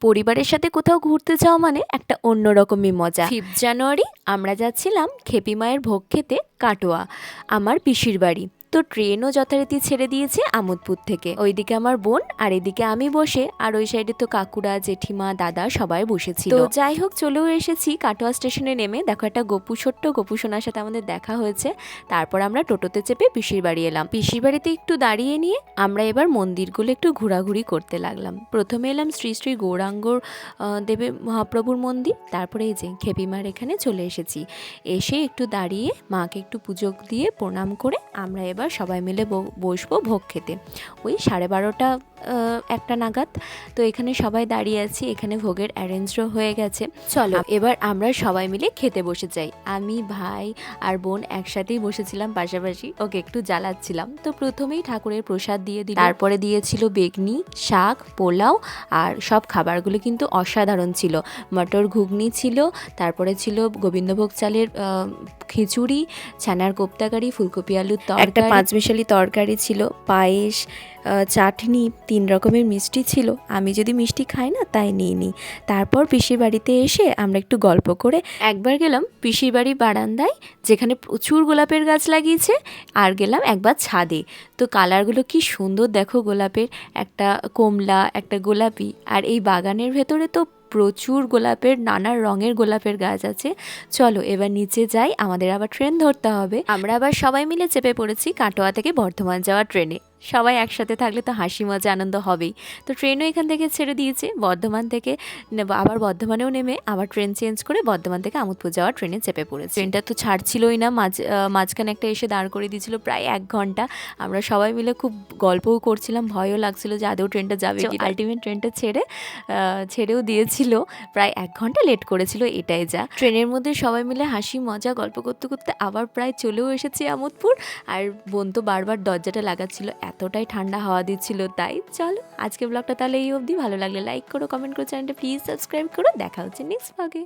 পরিবারের সাথে কোথাও ঘুরতে যাওয়া মানে একটা অন্যরকমই মজা। 5 জানুয়ারি আমরা যাচ্ছিলাম খেপি মায়ের ভোগ খেতে কাটোয়া, আমার পিসির বাড়ি। তো ট্রেনও যথারীতি ছেড়ে দিয়েছে আমোদপুর থেকে। ওইদিকে আমার বোন আর এদিকে আমি বসে, আর ওই সাইডে তো কাকুরা জেঠিমা দাদা সবাই বসেছিল। তো যাই হোক চলেও এসেছি কাটোয়া স্টেশনে নেমে। দেখো একটা ছোট্ট গপু সোনার সাথে আমাদের দেখা হয়েছে। তারপর আমরা টোটোতে চেপে পিসির বাড়ি এলাম। পিসির বাড়িতে একটু দাঁড়িয়ে নিয়ে আমরা এবার মন্দিরগুলো একটু ঘোরাঘুরি করতে লাগলাম। প্রথমে এলাম শ্রী শ্রী গৌরাঙ্গ দেবের মহাপ্রভুর মন্দির। তারপরে এই যে খেপিমার এখানে চলে এসেছি। এসে একটু দাঁড়িয়ে মাকে একটু পুজো দিয়ে প্রণাম করে আমরা এবার সবাই মিলে বসবো ভোগ খেতে। ওই 12:30 একটা নাগাদ। তো এখানে সবাই দাঁড়িয়ে আছি, এখানে ভোগের অ্যারেঞ্জও হয়ে গেছে। চলো এবার আমরা সবাই মিলে খেতে বসে যাই। আমি ভাই আর বোন একসাথেই বসেছিলাম পাশাপাশি, ওকে একটু জ্বালাচ্ছিলাম। তো প্রথমেই ঠাকুরের প্রসাদ দিয়ে দিল, তারপরে দিয়েছিল বেগনি, শাক, পোলাও, আর সব খাবারগুলো কিন্তু অসাধারণ ছিল। মটর ঘুগনি ছিল, তারপরে ছিল গোবিন্দভোগ চালের খিচুড়ি, ছানার কোপ্তাকারি, ফুলকপি আলুর তরকারি, একটা 5 মিশালি তরকারি ছিল, পায়েস, চাটনি, 3 রকমের মিষ্টি ছিল। আমি যদি মিষ্টি খাই না তাই নিইনি। তারপর পিসির বাড়িতে এসে আমরা একটু গল্প করে একবার গেলাম পিসির বাড়ির বারান্দায়, যেখানে প্রচুর গোলাপের গাছ লাগিয়েছে, আর গেলাম একবার ছাদে। তো কালারগুলো কি সুন্দর দেখো, গোলাপের একটা কমলা, একটা গোলাপি, আর এই বাগানের ভেতরে তো প্রচুর গোলাপের, নানা রঙের গোলাপের গাছ আছে। চলো এবার নিচে যাই, আমাদের আবার ট্রেন ধরতে হবে। আমরা আবার সবাই মিলে চেপে পড়েছি কাটোয়া থেকে বর্ধমান যাওয়ার ট্রেনে। সবাই একসাথে থাকলে তো হাসি মজা আনন্দ হবেই। তো ট্রেনও এখান থেকে ছেড়ে দিয়েছে, বর্ধমান থেকে আবার বর্ধমানেও নেমে আবার ট্রেন চেঞ্জ করে বর্ধমান থেকে আমোদপুর যাওয়ার ট্রেনে চেপে পড়েছে। ট্রেনটা তো ছাড়ছিলই না, মাঝখানে একটা এসে দাঁড় করে দিয়েছিল প্রায় 1 ঘন্টা। আমরা সবাই মিলে খুব গল্পও করছিলাম, ভয়ও লাগছিল যে আদৌ ট্রেনটা যাবে কি। আলটিমেট ট্রেনটা ছেড়েও দিয়েছিল, প্রায় 1 ঘন্টা লেট করেছিল, এটাই যা। ট্রেনের মধ্যে সবাই মিলে হাসি মজা গল্প করতে করতে আবার প্রায় চলেও এসেছি আমোদপুর। আর বোন তো বারবার দরজাটা লাগাচ্ছিল, এতটাই ঠান্ডা হাওয়া দিচ্ছিল তাই। চলো আজকে ব্লগটা তাহলে এই অবধি। ভালো লাগলে লাইক করো, কমেন্ট করো, চ্যানেলটা প্লিজ সাবস্ক্রাইব করো। দেখা হচ্ছে নেক্সট ব্লগে।